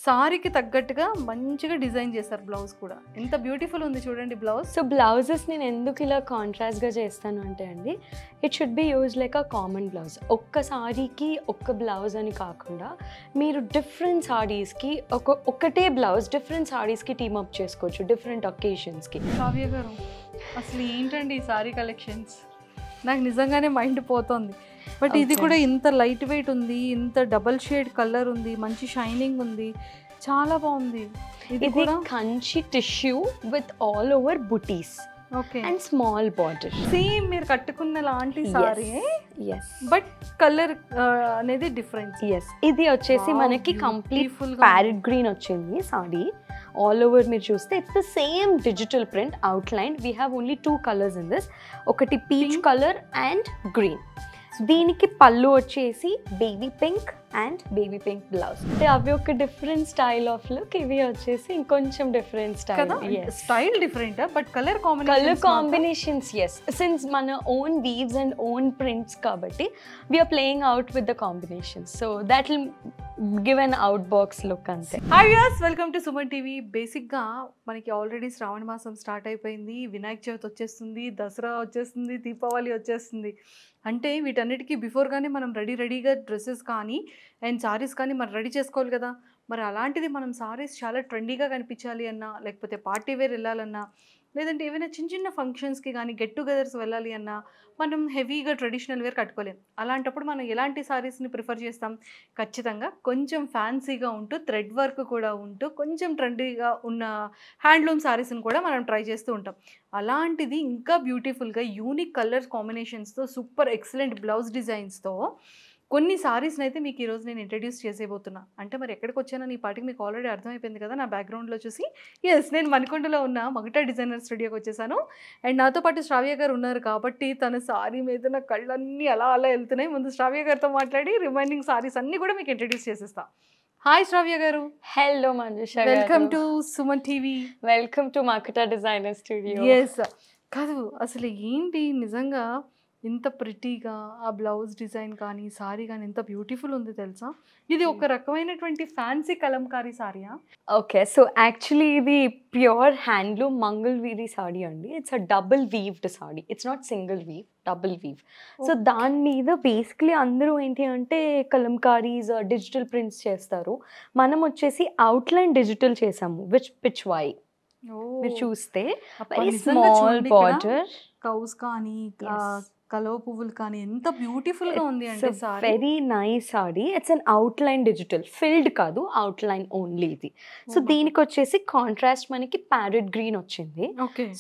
సారీకి తగ్గట్టుగా మంచిగా డిజైన్ చేశారు బ్లౌజ్ కూడా. ఎంత బ్యూటిఫుల్ ఉంది చూడండి బ్లౌజ్. సో బ్లౌజెస్ నేను ఎందుకు ఇలా కాంట్రాస్ట్గా చేస్తాను అంటే అండి, it should be use like a common blouse. ఒక్క సారీకి ఒక్క బ్లౌజ్ అని కాకుండా మీరు డిఫరెంట్ సారీస్కి ఒకటే బ్లౌజ్ డిఫరెంట్ సారీస్కి టీమప్ చేసుకోవచ్చు డిఫరెంట్ ఒకేషన్స్కి. కావ్య గారు అసలు ఏంటండి ఈ సారీ కలెక్షన్స్, నాకు నిజంగానే మైండ్ పోతుంది. బట్ ఇది కూడా ఇంత లైట్ వెయిట్ ఉంది, ఇంత డబల్ షేడ్ కలర్ ఉంది, మంచి షైనింగ్ ఉంది, చాలా బాగుంది. ఇది కూడా Kanchi tissue with all over buttis and small border. Same మీరు కట్టుకున్న లాంటి సారీ, బట్ కలర్ అనేది డిఫరెంట్. ఇది వచ్చేసి మనకి కంప్లీట్ ప్యారెట్ గ్రీన్ వచ్చింది సారీ. ఆల్ ఓవర్ మీరు చూస్తే it's the same digital print outline. We have only 2 colours in this, ఒకటి పీచ్ కలర్ అండ్ గ్రీన్. దీనికి పళ్ళు వచ్చేసి baby pink and baby pink blouse. అంటే అవి ఒక డిఫరెంట్ స్టైల్ ఆఫ్ లుక్, ఇవి వచ్చేసి ఇంకొంచెం different style. Style different but colour combinations since మన own weaves and own prints కాబట్టి we are playing out with the combinations. So that will give an out box look అంతే. Hi viewers, welcome to Suman TV. బేసిక్గా మనకి already శ్రావణ మాసం start అయిపోయింది, వినాయక చవితి వచ్చేస్తుంది, దసరా వచ్చేస్తుంది, దీపావళి వచ్చేస్తుంది. అంటే వీటన్నిటికీ బిఫోర్గానే మనం రెడీగా డ్రెస్సెస్ కానీ అండ్ సారీస్ కానీ మనం రెడీ చేసుకోవాలి కదా. మరి అలాంటిది మనం సారీస్ చాలా ట్రెండీగా కనిపించాలి అన్నా, లేకపోతే పార్టీ వేర్ వెళ్ళాలన్నా, లేదంటే ఏవైనా చిన్న ఫంక్షన్స్కి కానీ గెట్ టుగెదర్స్ వెళ్ళాలి అన్నా మనం హెవీగా ట్రెడిషనల్ వేర్ కట్టుకోలేం. అలాంటప్పుడు మనం ఎలాంటి సారీస్ని ప్రిఫర్ చేస్తాం? ఖచ్చితంగా కొంచెం ఫ్యాన్సీగా ఉంటూ థ్రెడ్ వర్క్ కూడా ఉంటూ కొంచెం ట్రెండీగా ఉన్న హ్యాండ్లూమ్ సారీస్ని కూడా మనం ట్రై చేస్తూ ఉంటాం. అలాంటిది ఇంకా బ్యూటిఫుల్గా యూనిక్ కలర్ కాంబినేషన్స్తో సూపర్ ఎక్సలెంట్ బ్లౌజ్ డిజైన్స్తో కొన్ని సారీస్ని అయితే మీకు ఈరోజు నేను ఇంట్రడ్యూస్ చేసేబోతున్నా. అంటే మరి ఎక్కడికి వచ్చానో ఈ పాటికి మీకు ఆల్రెడీ అర్థమైపోయింది కదా నా బ్యాక్గ్రౌండ్లో చూసి. నేను మణికొండలో ఉన్న మగట డిజైనర్ స్టూడియోకి వచ్చేసాను. అండ్ నాతో పాటు శ్రావ్య గారు ఉన్నారు కాబట్టి తన సారీ మీద నా కళ్ళన్నీ అలా వెళ్తున్నాయి. ముందు శ్రావ్య గారితో మాట్లాడి రిమైనింగ్ సారీస్ అన్నీ కూడా మీకు ఇంట్రడ్యూస్ చేసేస్తా. Hi Shravya garu. Hello Manjusha, welcome to Suman TV. Welcome to Magata designer studio. కాదు అసలు ఏంటి నిజంగా ఇంత ప్రిటీగా ఆ బ్లౌజ్ డిజైన్ కానీ సారీ కానీ ఎంత బ్యూటిఫుల్ ఉంది తెలుసా. ఇది ఒక రకమైనటువంటి ఫ్యాన్సీ కలంకారీ సారీయా? ఓకే, సో యాక్చువల్లీ ఇది ప్యూర్ హ్యాండ్లూమ్ మంగళగిరి సారీ అండి. It's a double weaved sari, it's not single weave, double weave. So దాని మీద బేసిక్లీ అందరూ ఏంటి అంటే కలంకారీస్ డిజిటల్ ప్రింట్స్ చేస్తారు. మనం వచ్చేసి అవుట్లైన్ డిజిటల్ చేసాము విచ్ పిచ్ వై. మీరు చూస్తే వెరీ స్మాల్ బార్డర్, కౌస్ కానీ కలవ పువ్వులు కానీ ఎంత బ్యూటిఫుల్ గా ఉంది అంటే sari. Very nice sari. It's an outline digital, filled కాదు, అవుట్లైన్ ఓన్లీ ఇది. సో దీనికి వచ్చేసి కాంట్రాస్ట్ మనకి ప్యారెట్ గ్రీన్ వచ్చింది.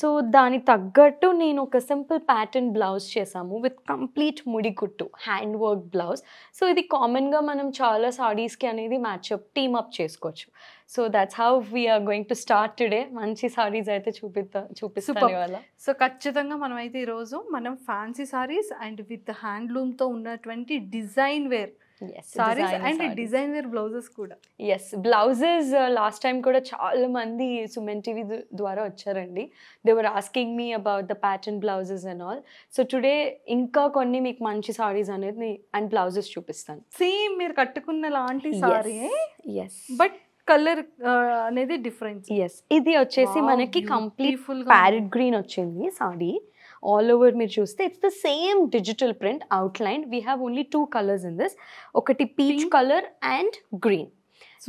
సో దానికి తగ్గట్టు నేను ఒక సింపుల్ ప్యాటర్న్ బ్లౌజ్ చేసాము విత్ కంప్లీట్ ముడి కుట్టు హ్యాండ్ వర్క్ బ్లౌజ్. సో ఇది కామన్ గా మనం చాలా సారీస్కి అనేది మ్యాచ్అప్ టీమప్ చేసుకోవచ్చు. So that's how we are going to start today. మంచి సారీస్ అయితే చూపిస్తాను ఇవాళ. సో ఖచ్చితంగా మనం అయితే ఈరోజు మనం ఫ్యాన్సీ సారీస్ అండ్ విత్ హ్యాండ్లూమ్తో ఉన్నటువంటి design wear saris and design wear blouses కూడా. బ్లౌజెస్ లాస్ట్ టైం కూడా చాలా మంది సుమన్ టీవీ ద్వారా వచ్చారండి. They were asking me about the pattern blouses and all. So today ఇంకా కొన్ని మీకు మంచి సారీస్ అనేది అండ్ బ్లౌజెస్ చూపిస్తాను. సేమ్ మీరు కట్టుకున్న లాంటి సారీ, బట్ కలర్ అనేది డిఫరెన్స్. ఇది వచ్చేసి మనకి కంప్లీట్ ప్యారెట్ గ్రీన్ వచ్చింది సారీ. ఆల్ ఓవర్ మీరు చూస్తే it's the same digital print outline. We have only 2 colours in this, ఒకటి పీచ్ కలర్ అండ్ గ్రీన్.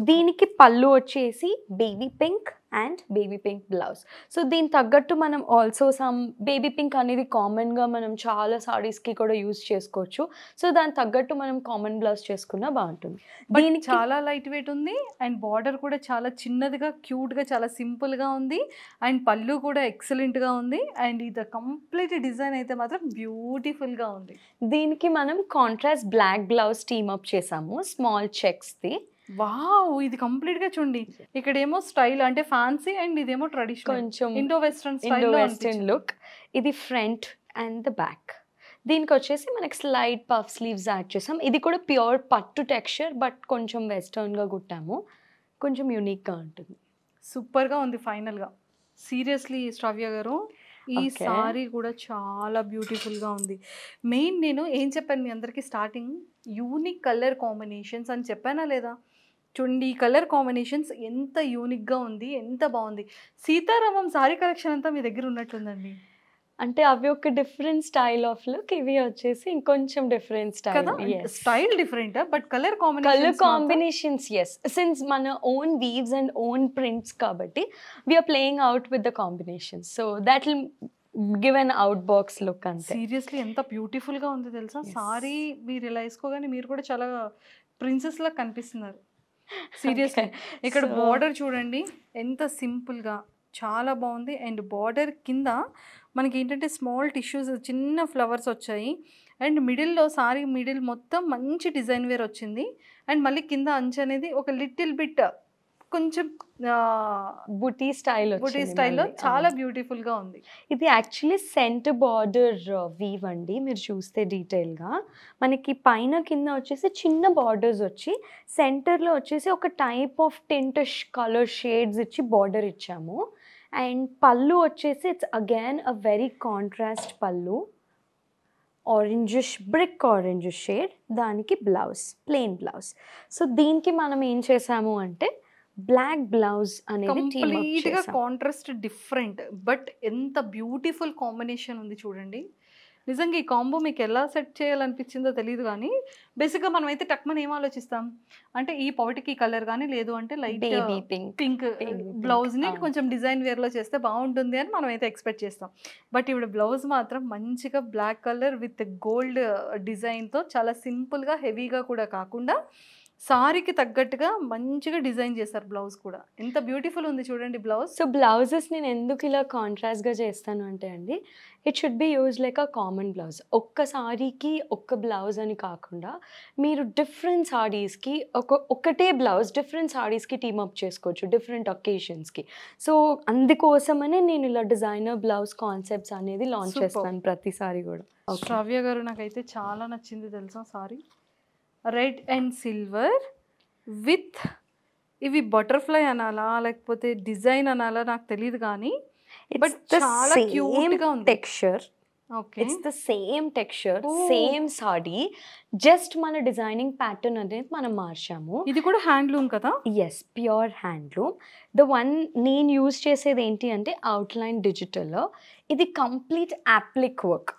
దీనికి పళ్ళు వచ్చేసి baby pink and baby pink blouse. So దీనికి తగ్గట్టు మనం ఆల్సో సమ్ బేబీ పింక్ అనేది కామన్గా మనం చాలా సారీస్కి కూడా యూజ్ చేసుకోవచ్చు. సో దానికి తగ్గట్టు మనం కామన్ బ్లౌజ్ చేసుకున్నా బాగుంటుంది. దీనికి చాలా లైట్ వెయిట్ ఉంది అండ్ బార్డర్ కూడా చాలా చిన్నదిగా క్యూట్గా చాలా సింపుల్గా ఉంది అండ్ పళ్ళు కూడా ఎక్సలెంట్గా ఉంది అండ్ ఇది కంప్లీట్ డిజైన్ అయితే మాత్రం బ్యూటిఫుల్గా ఉంది. దీనికి మనం కాంట్రాస్ట్ బ్లాక్ బ్లౌజ్ టీమప్ చేసాము స్మాల్ చెక్స్ది. వావ్, ఇది కంప్లీట్ గా చూడండి. ఇక్కడేమో స్టైల్ అంటే ఫ్యాన్సీ అండ్ ఇదేమో ట్రెడిషనల్, కొంచెం ఇండో వెస్టర్న్ లుక్. ఇది ఫ్రంట్ అండ్ ద బ్యాక్. దీనికి వచ్చేసి మనకి స్లైడ్ పఫ్ స్లీవ్స్ యాడ్ చేసాం. ఇది కూడా ప్యూర్ పట్టు టెక్స్చర్ బట్ కొంచెం వెస్టర్న్గా కుట్టాము, కొంచెం యూనిక్గా ఉంటుంది. సూపర్గా ఉంది ఫైనల్గా. సీరియస్లీ శ్రావ్య గారు ఈ సారీ కూడా చాలా బ్యూటిఫుల్గా ఉంది. మెయిన్ నేను ఏం చెప్పాను మీ అందరికీ స్టార్టింగ్, యూనిక్ కలర్ కాంబినేషన్స్ అని చెప్పానా లేదా? చూడండి ఈ కలర్ కాంబినేషన్స్ ఎంత యూనిక్గా ఉంది, ఎంత బాగుంది. సీతారామం సారీ కలెక్షన్ అంతా మీ దగ్గర ఉన్నట్టుందండి అంటే అవి ఒక డిఫరెంట్ స్టైల్ ఆఫ్ లుక్, ఇవి వచ్చేసి ఇంకొంచెం డిఫరెంట్ స్టైల్. కదా, style different but colour combinations yes, since మన own weaves and own prints కాబట్టి we are playing out with the combinations, so that will give an out box look అంతే. Seriously ఎంత beautiful గా ఉంది తెలుసా సారీ. మీరు ఇలా వేసుకోగానే మీరు కూడా చాలా ప్రిన్సెస్ లా కనిపిస్తున్నారు సీరియస్లీ. ఇక్కడ బార్డర్ చూడండి ఎంత సింపుల్ గా చాలా బాగుంది. అండ్ బార్డర్ కింద మనకి ఏంటంటే స్మాల్ టిష్యూస్ చిన్న ఫ్లవర్స్ వచ్చాయి. అండ్ మిడిల్లో సారీ మిడిల్ మొత్తం మంచి డిజైన్ వేర్ వచ్చింది. అండ్ మళ్ళీ కింద అంచు అనేది ఒక లిటిల్ బిట్ కొంచెం బుటీ స్టైల్లో చాలా బ్యూటిఫుల్ గా ఉంది. ఇది యాక్చువల్లీ సెంటర్ బార్డర్ వీవ్ అండి. మీరు చూస్తే డీటెయిల్గా మనకి పైన కింద వచ్చేసి చిన్న బార్డర్స్ వచ్చి సెంటర్లో వచ్చేసి ఒక టైప్ ఆఫ్ టింటిష్ కలర్ షేడ్స్ ఇచ్చి బార్డర్ ఇచ్చాము. అండ్ పళ్ళు వచ్చేసి it's again a very contrast పళ్ళు, ఆరెంజిష్ బ్రిక్ ఆరెంజిష్ షేడ్. దానికి బ్లౌజ్ ప్లెయిన్ బ్లౌజ్. సో దీనికి మనం ఏం చేసాము అంటే బ్లాక్ బ్లౌజ్ అనేది కంప్లీట్గా కాంట్రాస్ట్ డిఫరెంట్ బట్ ఎంత బ్యూటిఫుల్ కాంబినేషన్ ఉంది చూడండి. నిజంగా ఈ కాంబో మీకు ఎలా సెట్ చేయాలనిపించిందో తెలియదు కానీ బేసిక్గా మనం అయితే టక్మని ఏం ఆలోచిస్తాం అంటే ఈ పౌటికి కలర్ కానీ లేదు అంటే లైట్ పింక్ బ్లౌజ్ని కొంచెం డిజైన్ వేర్లో చేస్తే బాగుంటుంది అని మనం అయితే ఎక్స్పెక్ట్ చేస్తాం. బట్ ఇప్పుడు బ్లౌజ్ మాత్రం మంచిగా బ్లాక్ కలర్ విత్ గోల్డ్ డిజైన్తో చాలా సింపుల్గా హెవీగా కూడా కాకుండా సారీకి తగ్గట్టుగా మంచిగా డిజైన్ చేస్తారు. బ్లౌజ్ కూడా ఎంత బ్యూటిఫుల్ ఉంది చూడండి బ్లౌజ్. సో బ్లౌజెస్ నేను ఎందుకు ఇలా కాంట్రాస్ట్గా చేస్తాను అంటే అండి, it should be use like a common blouse. ఒక్క సారీకి ఒక్క బ్లౌజ్ అని కాకుండా మీరు డిఫరెంట్ సారీస్కి ఒకటే బ్లౌజ్ డిఫరెంట్ సారీస్కి టీమప్ చేసుకోవచ్చు డిఫరెంట్ ఒకేషన్స్కి. సో అందుకోసమనే నేను ఇలా డిజైనర్ బ్లౌజ్ కాన్సెప్ట్స్ అనేది లాంచ్ చేస్తాను ప్రతిసారి కూడా. శ్రావ్య గారు నాకైతే చాలా నచ్చింది తెలుసా sorry. Red and silver with ఇవి బటర్ఫ్లై అనాలా లేకపోతే డిజైన్ అనాలా నాకు తెలియదు కానీ బట్ చాలా క్యూట్ గా ఉంది texture. Okay, it's the same texture same sari, just మన డిజైనింగ్ ప్యాటర్న్ అనేది మనం మార్చాము. ఇది కూడా హ్యాండ్లూమ్ కదా? Yes, pure handloom. The one నేను యూజ్ చేసేది ఏంటి అంటే అవుట్లైన్ డిజిటల్. ఇది కంప్లీట్ యాప్లిక్ వర్క్.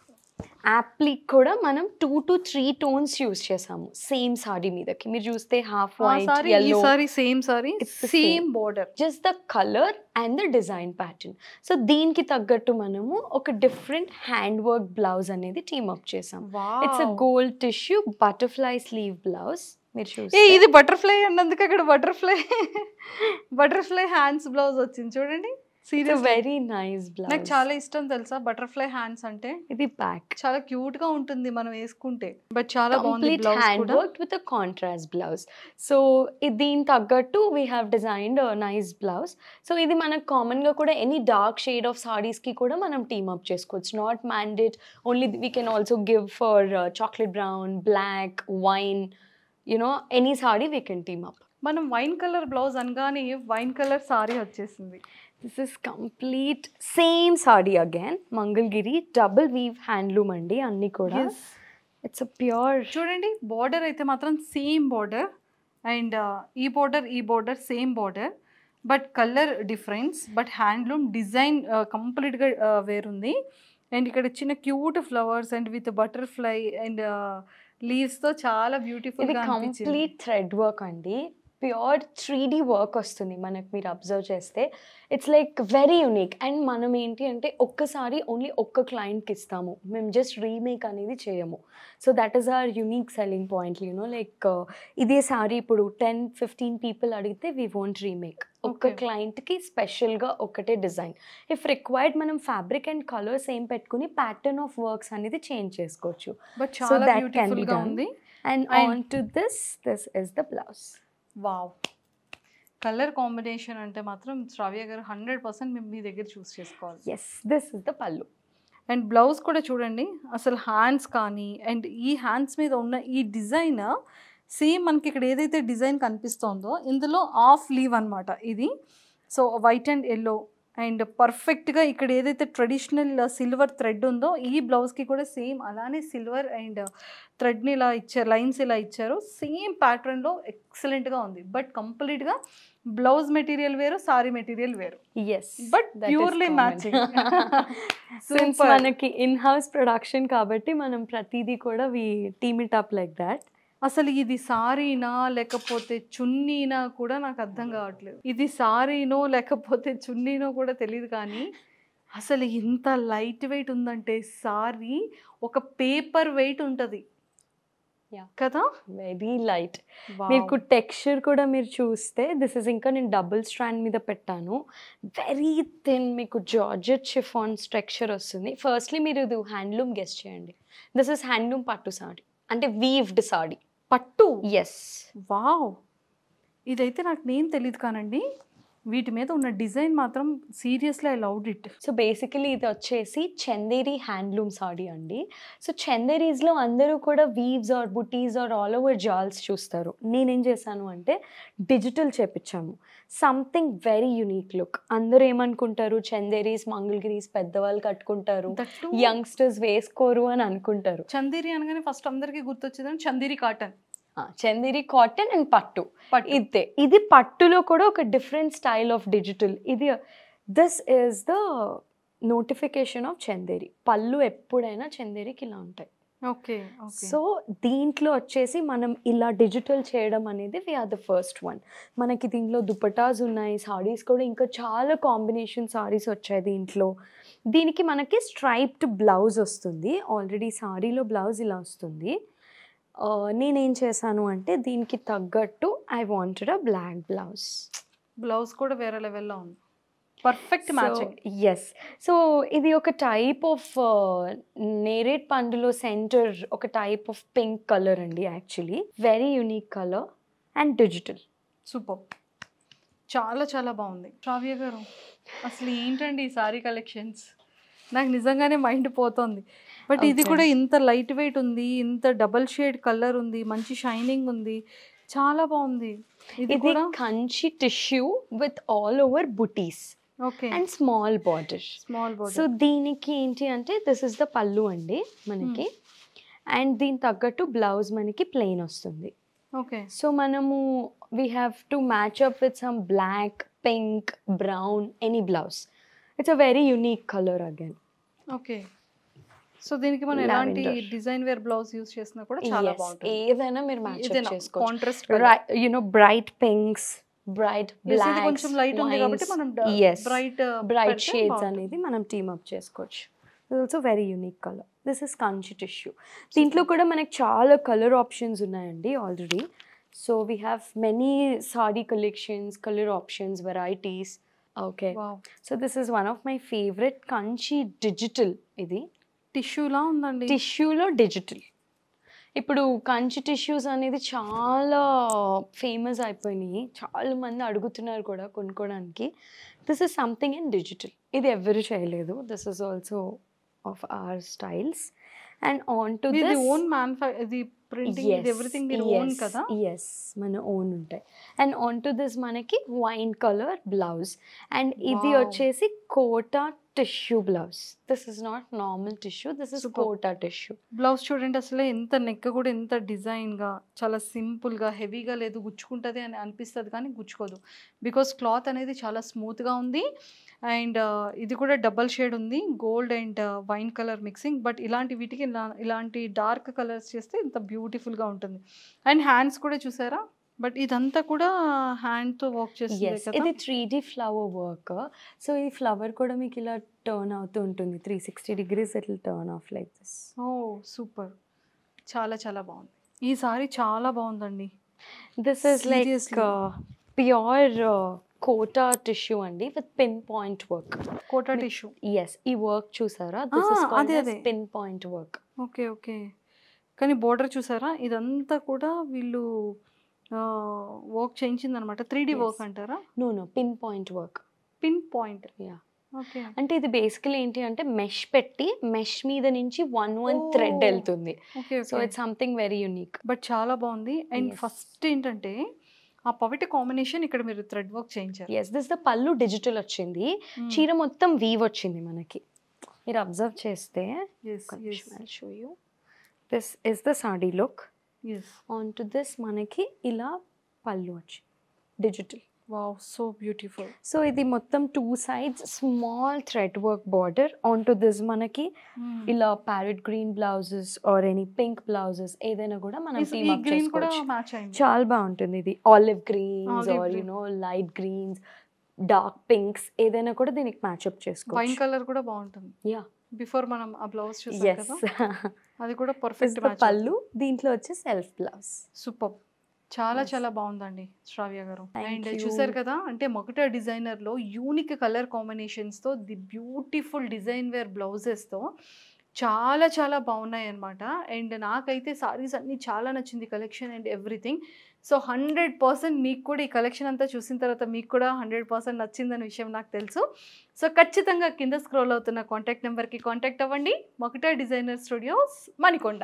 యాప్లిక్ కూడా మనం 2 to 3 టోన్స్ యూజ్ చేసాము సేమ్ సారీ మీదకి. మీరు చూస్తే half white yellow same border, just the colour and the design pattern. So దీనికి తగ్గట్టు మనము ఒక డిఫరెంట్ హ్యాండ్ వర్క్ బ్లౌజ్ అనేది టీమ్ అప్ చేసాం. It's a gold tissue butterfly sleeve blouse. మీరు చూస్తే ఇది బటర్ఫ్లై అన్నందుకు అక్కడ బటర్ఫ్లై హ్యాండ్స్ బ్లౌజ్ వచ్చింది చూడండి. Very nice blouse. నాకు చాలా ఇష్టం తెలుసా బటర్ఫ్లై హ్యాండ్స్ అంటే. ఇది బ్యాక్ చాలా క్యూట్ గా ఉంటుంది మనం వేసుకుంటే. బట్ చాలా బాగుంది blouse hand work with a contrast blouse. So దీని తగ్గట్టు we have designed nice blouse. So ఇది మనకు కామన్ గా కూడా any dark shade of saris కి కూడా మనం టీమ్ అప్ చేసుకోవచ్చు. Not mandate only, we can also give for chocolate brown, black, wine, you know any sari we can team up. మనం wine colour blouse అనగానే వైన్ కలర్ సారీ వచ్చేసింది. This is complete same saree again, Mangalgiri double weave handloom andi anni kuda. It's a pure. చూడండి border అయితే మాత్రం same border and ఈ border same border but colour difference, but handloom design కంప్లీట్గా వేరుంది. And ఇక్కడ చిన్న cute flowers and with butterfly and లీవ్స్తో చాలా బ్యూటిఫుల్గా అనిపించింది. కంప్లీట్ థ్రెడ్ వర్క్ అండి, ప్యూర్ 3D వర్క్ వస్తుంది మనకు. మీరు అబ్జర్వ్ చేస్తే it's like very unique. And మనం ఏంటి అంటే ఒక్కసారి ఓన్లీ ఒక్క క్లయింట్కి ఇస్తాము, మేము జస్ట్ రీమేక్ అనేది చేయము. So that is our unique selling point. You know like ఇదే సారీ ఇప్పుడు 10-15 పీపుల్ అడిగితే వీ వోంట్ రీమేక్. ఒక్క క్లయింట్కి స్పెషల్గా ఒకటే డిజైన్. ఇఫ్ రిక్వైర్డ్ మనం ఫ్యాబ్రిక్ అండ్ కలర్ సేమ్ పెట్టుకుని ప్యాటర్న్ ఆఫ్ వర్క్స్ అనేది చేంజ్ చేసుకోవచ్చు. బట్ చాలా బ్యూటిఫుల్గా ఉంది. And on to this is the blouse. Wow, colour combination అంటే మాత్రం శ్రావ్య గారు 100% మేము మీ దగ్గర చూస్ చేసుకోవాలి. ఎస్, దిస్ ఇస్ ద పల్లు. అండ్ బ్లౌజ్ కూడా చూడండి అసలు హ్యాండ్స్ కానీ అండ్ ఈ హ్యాండ్స్ మీద ఉన్న ఈ డిజైన్ సేమ్ మనకి ఇక్కడ ఏదైతే డిజైన్ కనిపిస్తోందో ఇందులో హాఫ్ లీవ్ అనమాట ఇది. So white and yellow and పర్ఫెక్ట్గా ఇక్కడ ఏదైతే ట్రెడిషనల్ సిల్వర్ థ్రెడ్ ఉందో ఈ బ్లౌజ్కి కూడా సేమ్ అలానే సిల్వర్ అండ్ థ్రెడ్ని ఇలా ఇచ్చారు, లైన్స్ ఇలా ఇచ్చారు. సేమ్ ప్యాటర్న్లో ఎక్సలెంట్గా ఉంది. బట్ కంప్లీట్గా బ్లౌజ్ మెటీరియల్ వేరు, సారీ మెటీరియల్ వేరు. Yes, but purely matching. Since మనకి ఇన్ హౌస్ ప్రొడక్షన్ కాబట్టి మనం ప్రతిదీ కూడా we team it up like that. అసలు ఇది సారీనా లేకపోతే చున్నీనా కూడా నాకు అర్థం కావట్లేదు. ఇది సారీనో లేకపోతే చున్నీనో కూడా తెలియదు. కానీ అసలు ఇంత లైట్ వెయిట్ ఉందంటే సారీ ఒక పేపర్ వెయిట్ ఉంటుంది కదా, వెరీ లైట్. మీకు టెక్స్చర్ కూడా మీరు చూస్తే దిస్ ఇస్ ఇంకా నేను డబుల్ స్ట్రాండ్ మీద పెట్టాను. వెరీ థిన్ మీకు జార్జెట్ షిఫాన్స్ టెక్స్చర్ వస్తుంది. ఫస్ట్లీ మీరు ఇది హ్యాండ్లూమ్ గెస్ చేయండి. దిస్ ఇస్ హ్యాండ్లూమ్ పట్టు సారీ, అంటే వీవ్డ్ సారీ పట్టు. ఎస్, వావ్, ఇదైతే నాకు నేను తెలియదు కానండి. వీటి మీద ఉన్న డిజైన్ మాత్రం seriously I loved it. So basically ఇది వచ్చేసి చందేరి హ్యాండ్లూమ్ సారీ అండి. సో చందేరీస్లో అందరూ కూడా weaves or butis or all over jaals చూస్తారు. నేనేం చేశాను అంటే డిజిటల్ చేపించాము. Something very unique look. అందరూ ఏమనుకుంటారు, చందేరీస్ మంగళగిరీస్ పెద్దవాళ్ళు కట్టుకుంటారు, యంగ్స్టర్స్ వేసుకోరు అని అనుకుంటారు. చందేరి అనగానే ఫస్ట్ అందరికీ గుర్తొచ్చేదని Chanderi cotton. Chanderi cotton and పట్టు. ఇదే ఇది పట్టులో కూడా ఒక డిఫరెంట్ స్టైల్ ఆఫ్ డిజిటల్. ఇది this is the notification of Chanderi. పళ్ళు ఎప్పుడైనా చందేరికి ఇలా ఉంటాయి. ఓకే. సో దీంట్లో వచ్చేసి మనం ఇలా డిజిటల్ చేయడం అనేది we are the first one. మనకి దీంట్లో దుపటాస్ ఉన్నాయి, సారీస్ కూడా ఇంకా చాలా కాంబినేషన్ సారీస్ వచ్చాయి దీంట్లో. దీనికి మనకి స్ట్రైప్డ్ బ్లౌజ్ వస్తుంది. ఆల్రెడీ సారీలో బ్లౌజ్ ఇలా వస్తుంది. నేనేం చేశాను అంటే దీనికి తగ్గట్టు I wanted a black blouse. Blouse కూడా వేరే లెవెల్లో ఉంది, పర్ఫెక్ట్ మ్యాచింగ్. ఎస్. సో ఇది ఒక టైప్ ఆఫ్ నేరేడ్ పండులో సెంటర్ ఒక టైప్ ఆఫ్ పింక్ కలర్ అండి. Actually very unique colour and digital. Super, చాలా చాలా బాగుంది. శ్రావ్య గారు అసలు ఏంటండి ఈ సారీ కలెక్షన్స్, నాకు నిజంగానే మైండ్ పోతుంది. బట్ ఇది కూడా ఇంత లైట్ వెయిట్ ఉంది, ఇంత డబల్ షేడ్ కలర్ ఉంది, మంచి షైనింగ్ ఉంది, చాలా బాగుంది. ఇది కూడా Kanchi tissue with all over buttis and small border. So దీనికి ఏంటి అంటే దిస్ ఇస్ ద పళ్ళు అండి మనకి. అండ్ దీని తగ్గట్టు బ్లౌజ్ మనకి ప్లెయిన్ వస్తుంది. ఓకే. సో మనము we have to match up with some black, pink, brown, any blouse. It's a very unique colour again. Okay. So దీనికి మనం ఎలాంటి డిజైన్ వేర్ బ్లౌజ్ యూస్ చేసినా కూడా చాలా బాగుంటుంది. ఏదైనా మీరు మ్యాచ్ అప్ చేసుకోవచ్చు. Contrast, you know, bright pinks, bright blocks, కొంచెం లైట్ ఉంది కాబట్టి మనం బ్రైట్ షేడ్స్ అనేది మనం టీమ్ అప్ చేసుకోవచ్చు. It's also very unique colour. This is Kanchi tissue. దీంట్లో కూడా మనకి చాలా కలర్ ఆప్షన్స్ ఉన్నాయండి already. So we have many sorry collections, colour options, varieties. Okay. So this is one of my favourite Kanchi digital. ఇది టిష్యూలా ఉందండి, టిష్యూలో digital. ఇప్పుడు కంచి టిష్యూస్ అనేది చాలా ఫేమస్ అయిపోయినాయి, చాలా మంది అడుగుతున్నారు కూడా కొనుక్కోవడానికి. This is something in digital. ఇది ఎవరు చేయలేదు. This is also of our styles. And on to this own ఇది ప్రింటింగ్, ఇది ఎవ్రీథింగ్ మీరు ఓన్ కదా? yes, మన ఓన్ ఉంటాయి. అండ్ ఆన్ టు దిస్ మనకి వైన్ కలర్ బ్లౌజ్. అండ్ ఇది వచ్చేసి Kota tissue blouse. This is not normal tissue, this is Kota tissue blouse. చూడండి అసలు ఎంత నెక్ కూడా ఎంత డిజైన్గా, చాలా సింపుల్గా, హెవీగా లేదు, గుచ్చుకుంటుంది అని అనిపిస్తుంది కానీ గుచ్చుకోదు. బికాస్ క్లాత్ అనేది చాలా స్మూత్గా ఉంది. అండ్ ఇది కూడా డబల్ షేడ్ ఉంది, gold and wine colour mixing. But ఇలాంటి వీటికి ఇలాంటి డార్క్ కలర్స్ చేస్తే ఇంత బ్యూటిఫుల్గా ఉంటుంది. అండ్ హ్యాండ్స్ కూడా చూసారా, బట్ ఇదంతా కూడా హ్యాండ్తో వర్క్ చేస్తుంది. ఇది 3D ఫ్లవర్ వర్క్. సో ఈ ఫ్లవర్ కూడా మీకు ఇలా టర్న్ అవుతూ ఉంటుంది 360 degrees. It will turn off like this. Oh super, చాలా చాలా బాగుంది. ఈ సారీ చాలా బాగుందండి. This is like pure Kota tissue అండి with pin point work. Kota tissue. Yes, ఈ వర్క్ చూసారా, this is called pin point work. Okay okay. కానీ బోర్డర్ చూసారా, ఇదంతా కూడా వీళ్ళు వర్క్ చేయించింది అనమాట. 3D వర్క్ అంటారా? No, pin point work. Pin point. Yeah. Okay. అంటే ఇది బేసికలీ ఏంటి అంటే మెష్ పెట్టి మెష్ మీద నుంచి వన్ థ్రెడ్ వెళ్తుంది. So it's something very unique. But చాలా బాగుంది. అండ్ ఫస్ట్ ఏంటంటే ఆ ఆ పవిట కాంబినేషన్ ఇక్కడ మీరు థ్రెడ్ వర్క్ చేయించారు. ఎస్, దిస్ ద పళ్ళు డిజిటల్ వచ్చింది, చీర మొత్తం వీవ్ వచ్చింది మనకి. మీరు అబ్జర్వ్ చేస్తే show you, this is the saree look. On to this మనకి ఇలా పళ్ళు వచ్చి digital. Wow, so beautiful. So ఇది మొత్తం 2 sides small thread work border. On to this మనకి ఇలా parrot green blouses or any pink blouses ఏదైనా కూడా మనం టీమ్ అప్ చేసుకోవచ్చు. చాలా బాగుంటుంది ఇది. Olive Greens or light greens, dark pinks ఏదైనా కూడా దీనికి మ్యాచ్ అప్ చేసుకోవచ్చు. వైన్ కలర్ కూడా బాగుంటుంది. యా, బిఫోర్ మనం ఆ బ్లౌజ్ చూసాం కదా, అది కూడా పర్ఫెక్ట్ మ్యాచ్. పళ్ళు దీంట్లో వచ్చే సెల్ఫ్ బ్లౌజ్. సూపర్, చాలా చాలా బాగుందండి శ్రావ్య గారు. అండ్ చూసారు కదా, అంటే మొకట డిజైనర్లో యూనిక్ కలర్ కాంబినేషన్స్తో ది బ్యూటిఫుల్ డిజైన్ వేర్ బ్లౌజెస్తో చాలా చాలా బాగున్నాయి అనమాట. అండ్ నాకైతే సారీస్ అన్నీ చాలా నచ్చింది కలెక్షన్ అండ్ ఎవ్రీథింగ్. సో 100% మీకు కూడా ఈ కలెక్షన్ అంతా చూసిన తర్వాత మీకు కూడా 100% నచ్చిందనే విషయం నాకు తెలుసు. సో ఖచ్చితంగా కింద స్క్రోల్ అవుతున్న కాంటాక్ట్ నెంబర్కి కాంటాక్ట్ అవ్వండి. మొకట డిజైనర్ స్టూడియోస్, మణికొండ.